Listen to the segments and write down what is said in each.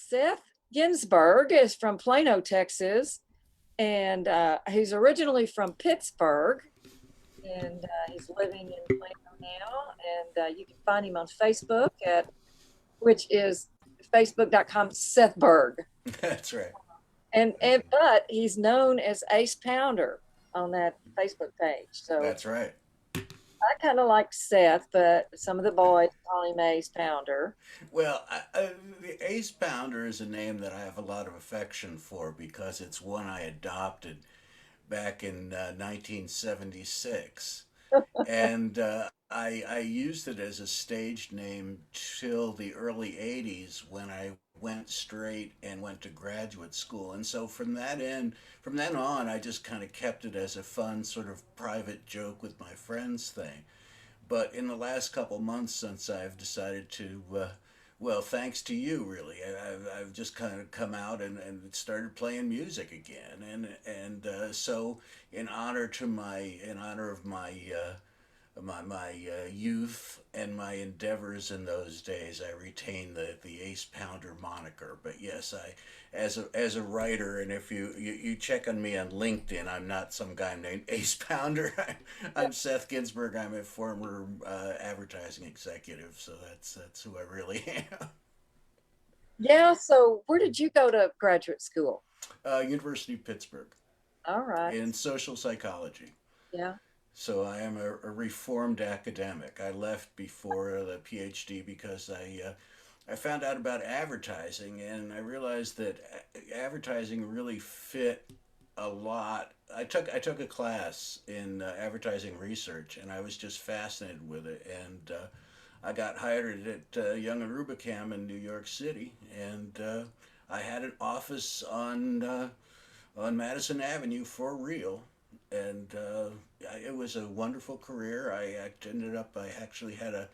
Seth Ginsburg is from Plano, Texas, and he's originally from Pittsburgh, and he's living in Plano now. And you can find him on Facebook which is facebook.com Seth Berg. That's right. And but he's known as Ace Pounder on that Facebook page. So That's right. I kind of like Seth, but some of the boys call him Ace Pounder. Well, the Ace Pounder is a name that I have a lot of affection for because it's one I adopted back in 1976. And I used it as a stage name till the early 80s when I went straight and went to graduate school. And so from then on, I just kind of kept it as a fun sort of private joke with my friends thing. But in the last couple months, since I've decided to, well, thanks to you, really, I've just kind of come out and started playing music again, and so in honor of my youth and my endeavors in those days, I retain the Ace Pounder moniker. But yes, I as a writer, and if you check on me on LinkedIn, I'm not some guy named Ace Pounder. I'm Seth Ginsburg. I'm a former advertising executive, so that's who I really am. Yeah. So where did you go to graduate school? University of Pittsburgh All right. in social psychology. Yeah. So I am a reformed academic. I left before the PhD because I found out about advertising, and I realized that advertising really fit a lot. I took a class in advertising research, and I was just fascinated with it. And I got hired at Young and Rubicam in New York City, and I had an office on Madison Avenue for real. And it was a wonderful career. I ended up. I actually had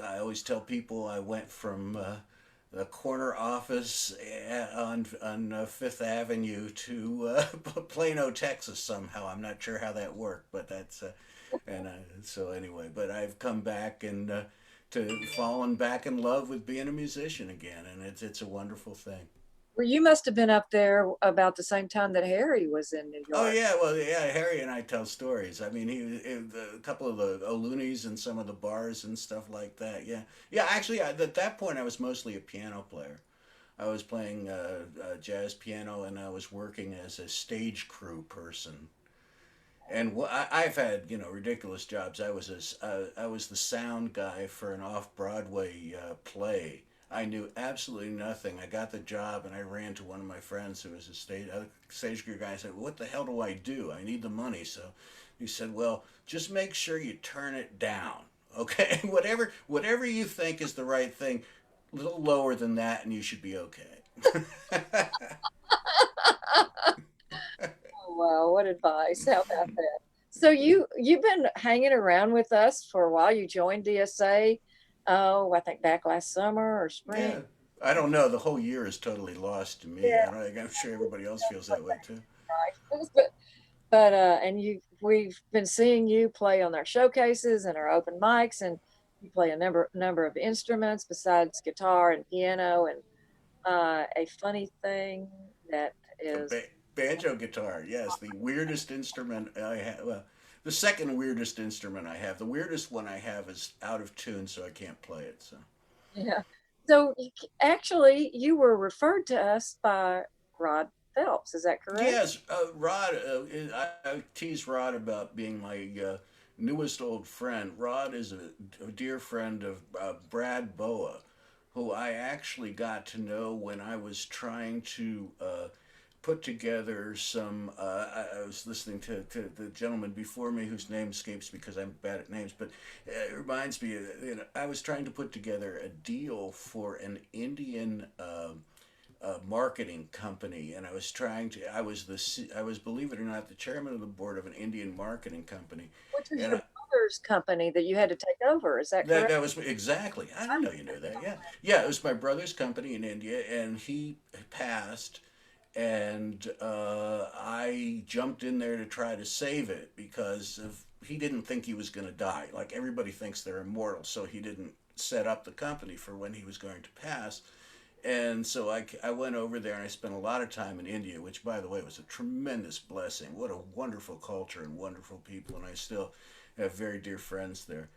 I always tell people I went from the corner office on Fifth Avenue to Plano, Texas. Somehow I'm not sure how that worked, but that's and so anyway. But I've come back and to fallen back in love with being a musician again, and it's a wonderful thing. Well, you must have been up there about the same time that Harry was in New Oh York. yeah, well yeah, Harry and I tell stories. I mean, a couple of the O'Loonies and some of the bars and stuff like that. Yeah, yeah. Actually, at that point, I was mostly a piano player. I was playing jazz piano, and I was working as a stage crew person. And I've had ridiculous jobs. I was the sound guy for an off Broadway play. I knew absolutely nothing. I got the job, and I ran to one of my friends who was a stage crew guy. I said, "What the hell do I do? I need the money." So he said, "Well, just make sure you turn it down, okay? Whatever you think is the right thing, a little lower than that, and you should be okay." Oh, wow, what advice? How about that? So you've been hanging around with us for a while. You joined DSA, oh, I think back last summer or spring. Yeah, I don't know. The whole year is totally lost to me. Yeah, I'm sure everybody else feels that way too. right. And we've been seeing you play on our showcases and our open mics, and you play a number of instruments besides guitar and piano. And a funny thing that A is, banjo guitar, yes, the weirdest instrument I have. Well, the second weirdest instrument I have. The weirdest one I have is out of tune, so I can't play it. So yeah. So actually, you were referred to us by Rod Phelps. Is that correct? yes, Rod. I tease Rod about being my newest old friend. Rod is a dear friend of Brad Boa, who I actually got to know when I was trying to put together some. I was listening to the gentleman before me whose name escapes because I'm bad at names, but it reminds me. I was trying to put together a deal for an Indian. Marketing company, and I was trying to. I was, believe it or not, the chairman of the board of an Indian marketing company, Which was and your brother's company that you had to take over. Is that correct? that was exactly. I I didn't know you knew that. Yeah, yeah. It was my brother's company in India, and he passed, and I jumped in there to try to save it because he didn't think he was going to die. Like everybody thinks they're immortal, so he didn't set up the company for when he was going to pass. And so I went over there and I spent a lot of time in India, which, by the way, was a tremendous blessing. What a wonderful culture and wonderful people, and I still have very dear friends there.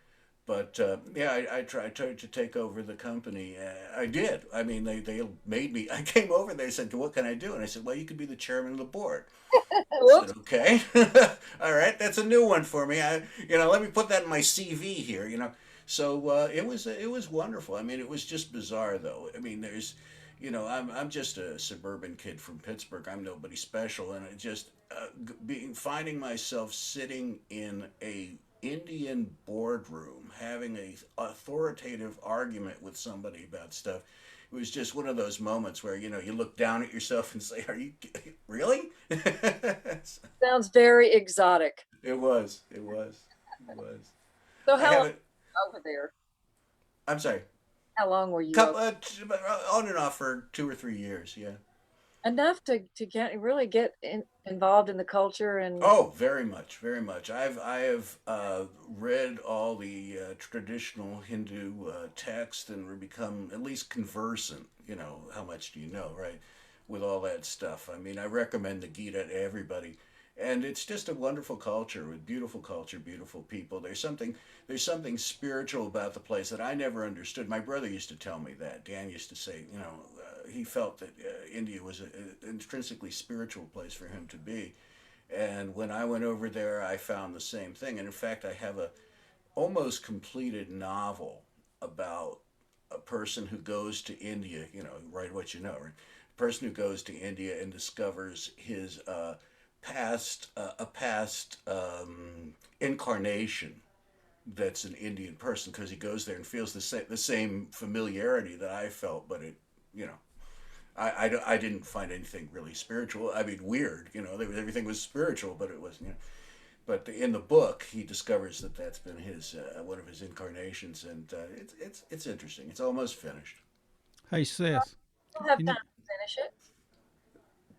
But yeah, I tried to take over the company. I did. I mean, they made me. I came over. They said, "What can I do?" And I said, "Well, you could be the chairman of the board." I said, Whoops. "Okay, all right, that's a new one for me. Let me put that in my CV here. So it was wonderful. I mean, it was just bizarre though. I mean, I'm just a suburban kid from Pittsburgh. I'm nobody special, and it just being finding myself sitting in a Indian boardroom having a authoritative argument with somebody about stuff. It was just one of those moments where you look down at yourself and say, "Are you really?" Sounds very exotic. It was. It was. It was. So I how long haven't. over there? I'm sorry. How long were you over? Couple on and off for 2 or 3 years. Yeah. Enough to really get involved in the culture and Oh, very much, very much. I have read all the traditional Hindu texts and become at least conversant. How much do you know, right? With all that stuff. I mean, I recommend the Gita to everybody, and it's just a wonderful culture with beautiful culture, beautiful people. There's something spiritual about the place that I never understood. My brother used to tell me that. Dan used to say, he felt that India was an intrinsically spiritual place for him to be. And when I went over there, I found the same thing. And in fact, I have a almost completed novel about a person who goes to India. Write what you know. Right? A person who goes to India and discovers his past incarnation that's an Indian person because he goes there and feels the same familiarity that I felt, but you know, I didn't find anything really spiritual. I mean, weird, everything was spiritual, but it wasn't. But in the book, he discovers that that's been his one of his incarnations, and it's interesting. It's almost finished. Hey Seth, we'll have can time you, to finish it.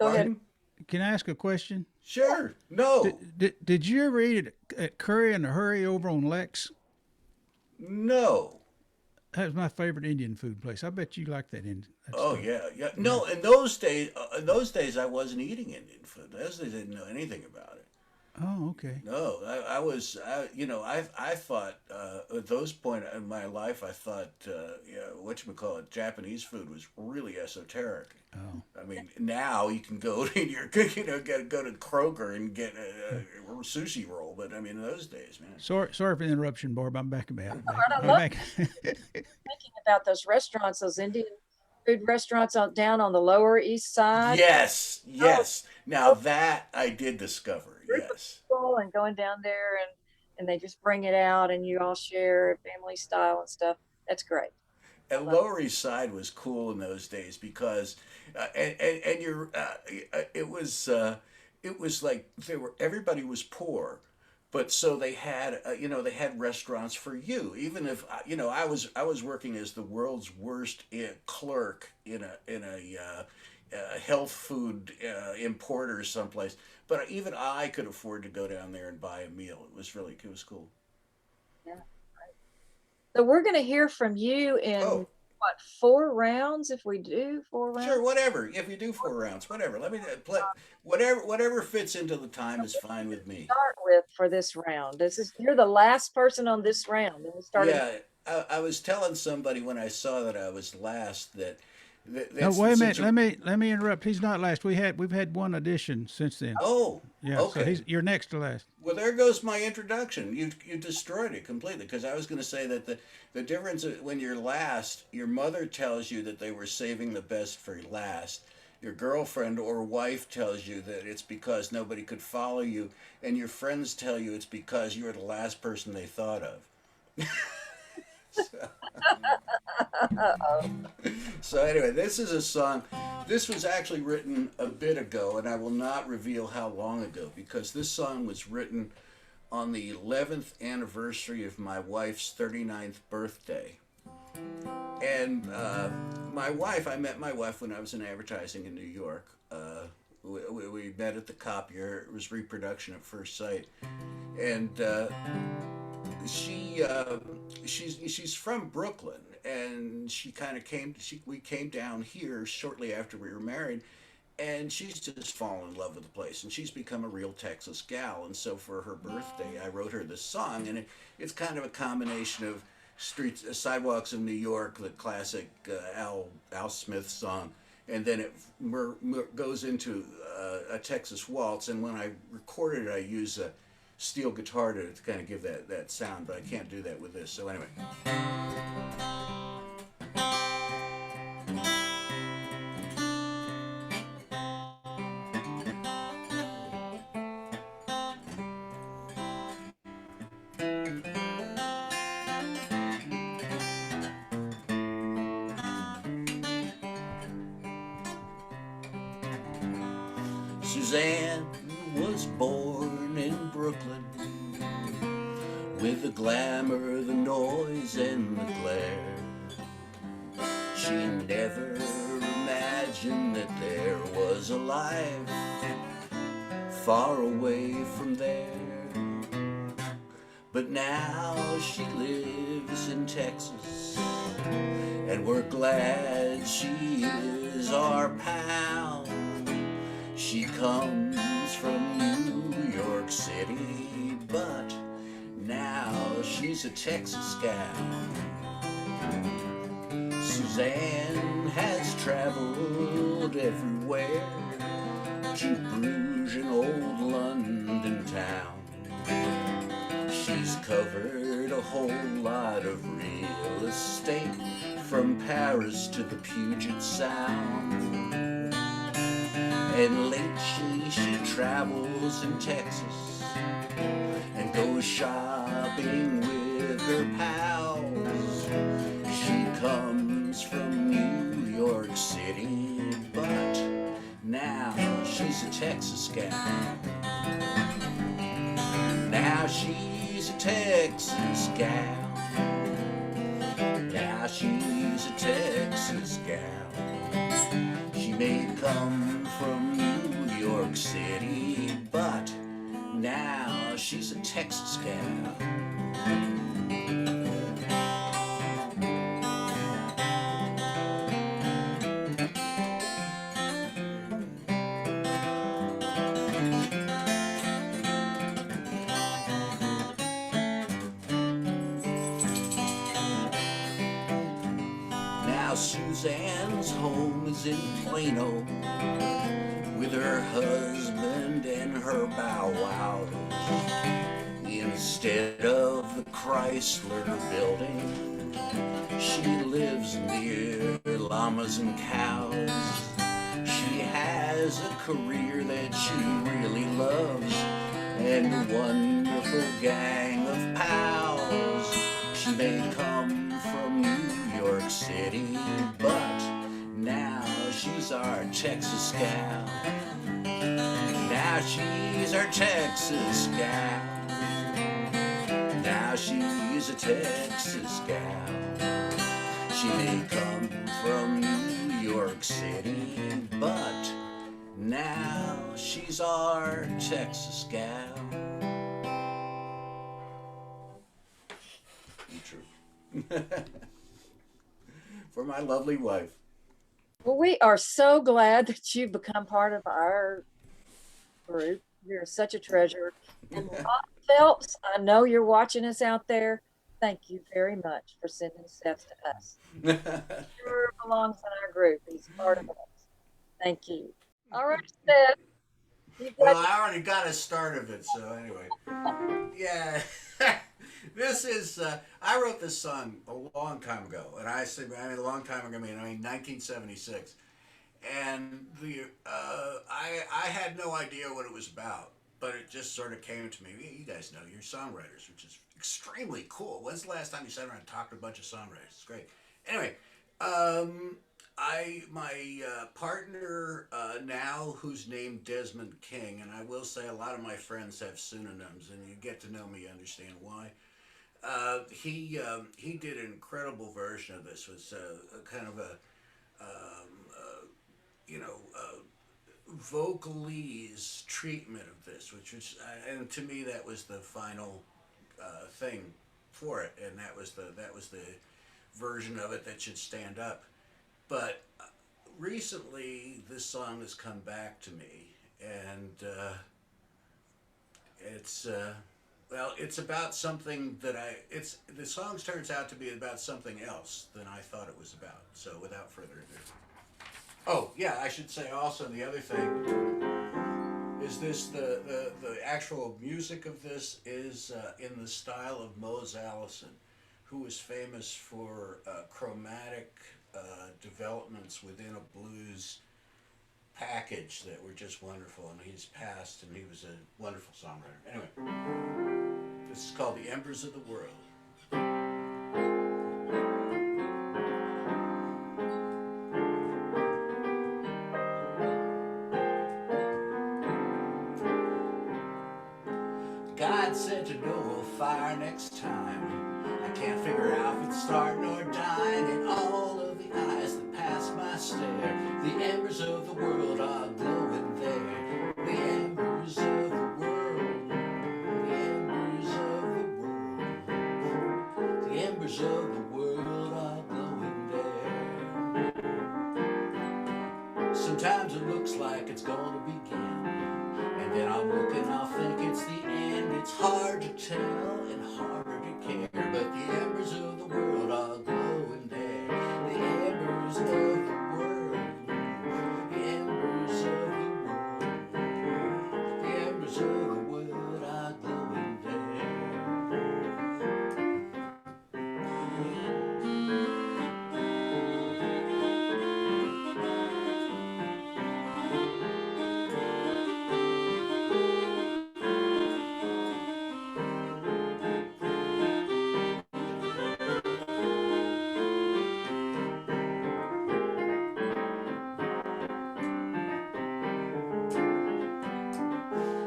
Go ahead. Pardon? can I ask a question? Sure. Did, No. did, did you ever eat at Curry in the Hurry over on Lex? No. That was my favorite Indian food place. I bet you like that Oh stuff. yeah, yeah. Yeah. No, in those days, I wasn't eating Indian food. Those days, I didn't know anything about it. Oh, okay. No, I was, I thought at those point in my life, I thought, whatchamacallit, Japanese food was really esoteric. Oh, I mean, now you can go to go to Kroger and get a sushi roll, but I mean, in those days, man. sorry for the interruption, Barb. I'm back I I'm love back. thinking about those restaurants, those Indian food restaurants down on the Lower East Side. Yes, Oh, yes. Now so that I did discover, group of yes. people and going down there and they just bring it out and you all share family style and stuff. That's great. I And love Lower East Side was cool in those days because, and you're, it was like everybody was poor, but so they had restaurants for you. Even if I was working as the world's worst clerk in a health food importer someplace, but even I could afford to go down there and buy a meal. It was cool. it. Yeah. So we're going to hear from you in Oh, what, 4 rounds if we do 4 rounds? sure, whatever. If you do 4 rounds, whatever. Let me play. Whatever fits into the time is fine with me. Start with for this round. You're the last person on this round. And we started. Yeah, I was telling somebody when I saw that I was last that No, that's the wait a minute. situation. Let me interrupt. He's not last. We've had one addition since then. Oh, Yeah, so okay. you're next to last. Well, there goes my introduction. You destroyed it completely because I was going to say that the difference when you're last, your mother tells you that they were saving the best for last. Your girlfriend or wife tells you that it's because nobody could follow you, and your friends tell you it's because you were the last person they thought of. Uh-oh. So anyway, this is a song. This was actually written a bit ago, and I will not reveal how long ago because this song was written on the 11th anniversary of my wife's 39th birthday. And I met my wife when I was in advertising in New York. We met at the copier. It was reproduction at first sight, and she she's from Brooklyn, and she kind of came. We came down here shortly after we were married, and she's just fallen in love with the place, and she's become a real Texas gal. And so for her birthday, I wrote her this song, and it's kind of a combination of streets, sidewalks of New York, the classic Al Smith song, and then it goes into a Texas waltz. And when I recorded it, I use a steel guitar to kind of give that sound, but I can't do that with this. So anyway. Suzanne was born in Brooklyn, with the glamour, the noise, and the glare. She never imagined that there was a life far away from there. But now she lives in Texas, and we're glad she is our pal. She comes from New York City, but now she's a Texas gal. Suzanne has traveled everywhere, to Bruges and old London town. She's covered a whole lot of real estate, from Paris to the Puget Sound. And lately she travels in Texas and goes shopping with her pals. She comes from New York City, but now she's a Texas gal. Now she's a Texas gal. Now she's a Texas gal. She may come from New York City, but now she's a Texas gal. Now Suzanne's home is in Plano, with her husband and her bow wow. Instead of the Chrysler building, she lives near llamas and cows. She has a career that she really loves, and a wonderful gang of pals. She may come from New York City, but now she's our Texas gal. Now she's our Texas gal. Now she's a Texas gal. She may come from New York City, but now she's our Texas gal. True. For my lovely wife. Well, we are so glad that you've become part of our group. You're such a treasure. And Rob Phelps, I know you're watching us out there. Thank you very much for sending Seth to us. He sure belongs in our group. He's part of us. Thank you. All right, Seth. Well, I already got a start of it, so anyway. Yeah. This is, I wrote this song a long time ago, and I mean a long time ago, I mean 1976. And I had no idea what it was about, but it just sort of came to me. You guys know, you're songwriters, which is extremely cool. When's the last time you sat around and talked to a bunch of songwriters? It's great. Anyway, my partner now, who's named Desmond King, and I will say a lot of my friends have pseudonyms, and you get to know me, you understand why. He did an incredible version of this. It was kind of a vocalese treatment of this, which was, and to me that was the final thing for it, and that was the version of it that should stand up. But recently, this song has come back to me, and it's well, it's about something that the song turns out to be about something else than I thought it was about. So without further ado. Oh, yeah, I should say also the other thing is this, the actual music of this is in the style of Mose Allison, who was famous for chromatic developments within a blues package that were just wonderful, and he's passed, and he was a wonderful songwriter. Anyway, this is called The Embers of the World. God said to know a fire next time. I can't figure out if it's starting or dying. In all of the eyes that pass my stare, the embers of the world are glowing there. The embers of the world. The embers of the world. The embers of the world are glowing there. Sometimes it looks like it's gonna begin, and then I'll look and I'll think it's the end. It's hard to tell and harder to care, but the embers of the world are glowing there. The embers of the world. The embers of the world. The embers of the world are glowing there.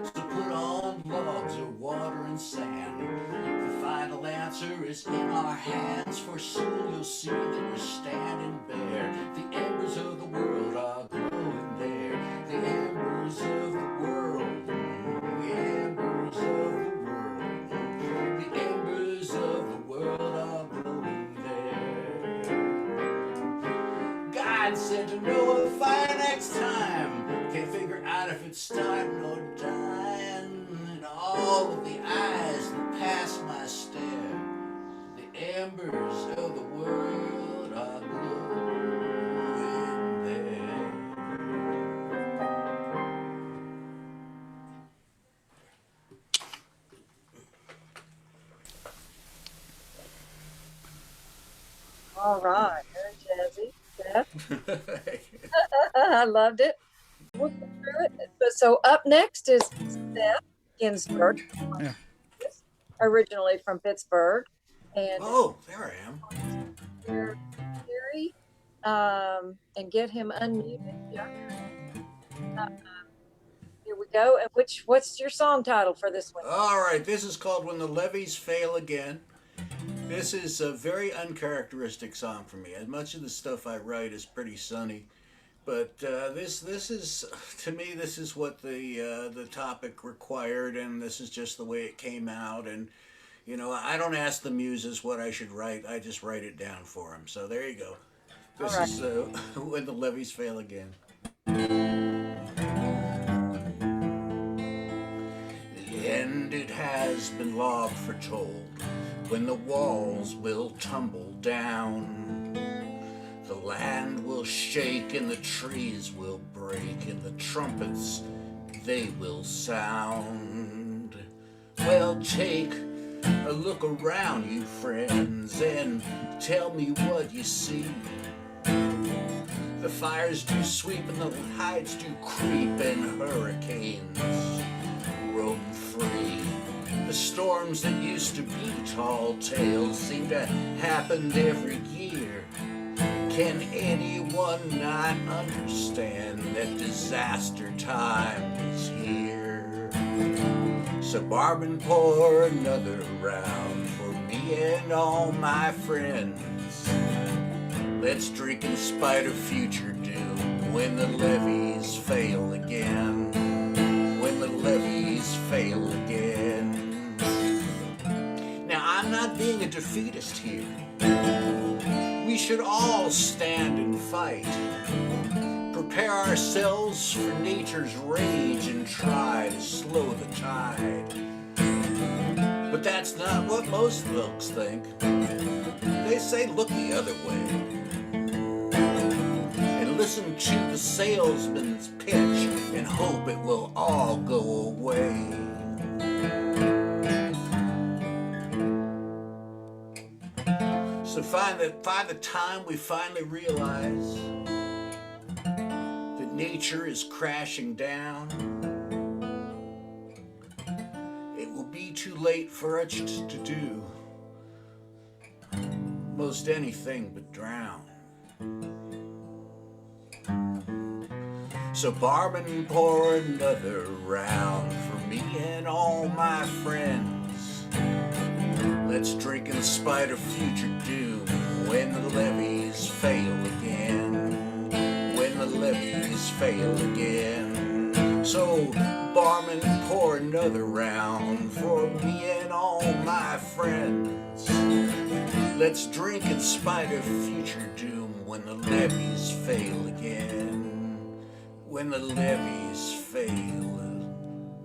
So put on logs or water and sand. The final answer is in our hands, for soon you'll see that we're standing bare. The embers of the world are glowing there. The embers of the world. The embers of the world. The embers of the world are glowing there. God said to Noah, fire next time. Can't figure out if it's starting or dying. And all of the eyes that pass my stare, the embers of the world are glowing there. All right, very jazzy. Seth, I loved it. We'll get through it. So up next is Seth Ginsburg, Yeah. originally from Pittsburgh, and Oh, there I am. Siri, and get him unmuted. Yeah. Here we go. And what's your song title for this one? All right, this is called When the Levees Fail Again. This is a very uncharacteristic song for me. And much of the stuff I write is pretty sunny, but this is, to me, this is what the topic required, and this is just the way it came out. And you know, I don't ask the muses what I should write; I just write it down for them. So there you go. This All right. is When the Levees Fail Again. The end it has been long foretold, when the walls will tumble down. The land will shake and the trees will break and the trumpets, they will sound. Well, take a look around, you friends, and tell me what you see. The fires do sweep and the tides do creep and hurricanes roam free. The storms that used to be tall tales seem to happen every year. Can anyone not understand that disaster time is here? So Barman, pour another round for me and all my friends. Let's drink in spite of future doom when the levees fail again. When the levees fail again. Now I'm not being a defeatist here. We should all stand and fight. Prepare ourselves for nature's rage and try to slow the tide. But that's not what most folks think. They say look the other way and listen to the salesman's pitch and hope it will all go away. So by the time we finally realize that nature is crashing down, it will be too late for us to do most anything but drown. So barman, pour another round for me and all my friends. Let's drink in spite of future doom when the levees fail again. When the levees fail again. So barman, pour another round for me and all my friends. Let's drink in spite of future doom when the levees fail again. When the levees fail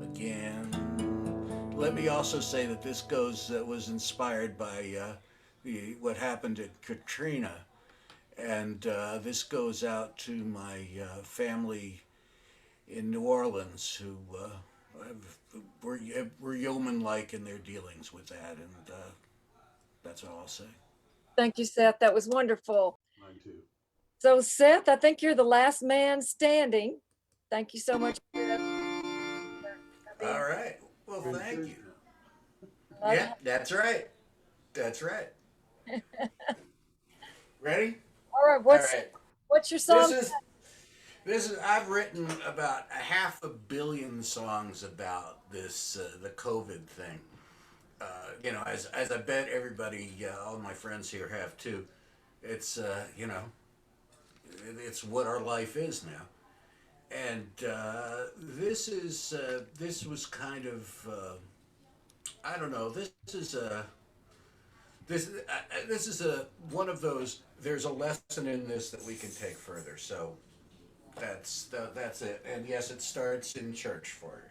again. Let me also say that this was inspired by what happened at Katrina, and this goes out to my family in New Orleans who were yeoman-like in their dealings with that, and that's all I'll say. Thank you, Seth. That was wonderful. Mine too. So, Seth, I think you're the last man standing. Thank you so much. All right. Well, thank you. Love Yeah, that's right. That's right. Ready? All right. All right. What's your song? This is. I've written about 500 million songs about this the COVID thing. You know, as I bet everybody, all my friends here have too. It's you know, it's what our life is now. And this was kind of I don't know. This is one of those. There's a lesson in this that we can take further. So that's it. And yes, it starts in church for you.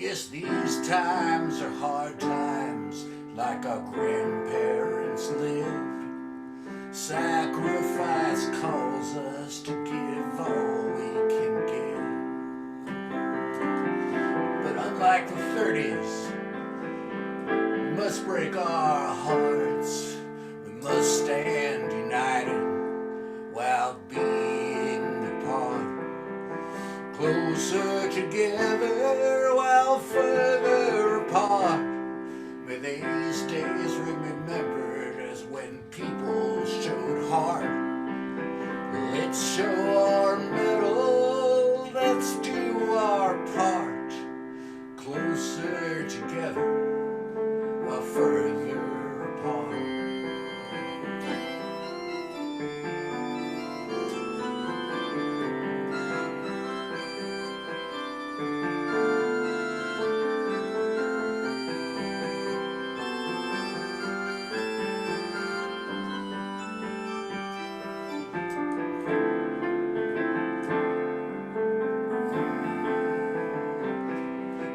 Yes, these times are hard times, like our grandparents lived. Sacrifice calls us to give all we can give. But unlike the 30s, we must break our hearts. We must stand united while being apart. Closer together while further apart. May these days be remembered as when people showed heart. Let's show our mettle, let's do our part. Closer together while further apart.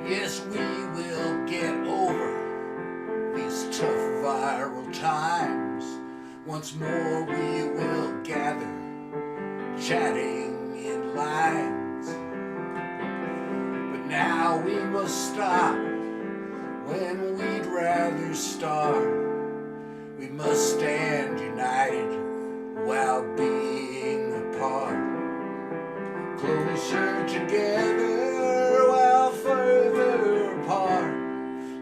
Yes, we will get over these tough viral times. Once more we will gather, chatting in lines. But now we must stop when we'd rather start. We must stand united while being apart. Closer together while further apart.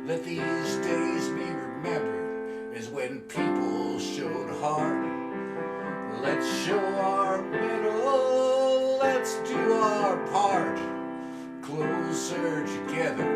Let these days be remembered as when people showed heart. Let's show our middle, together, together.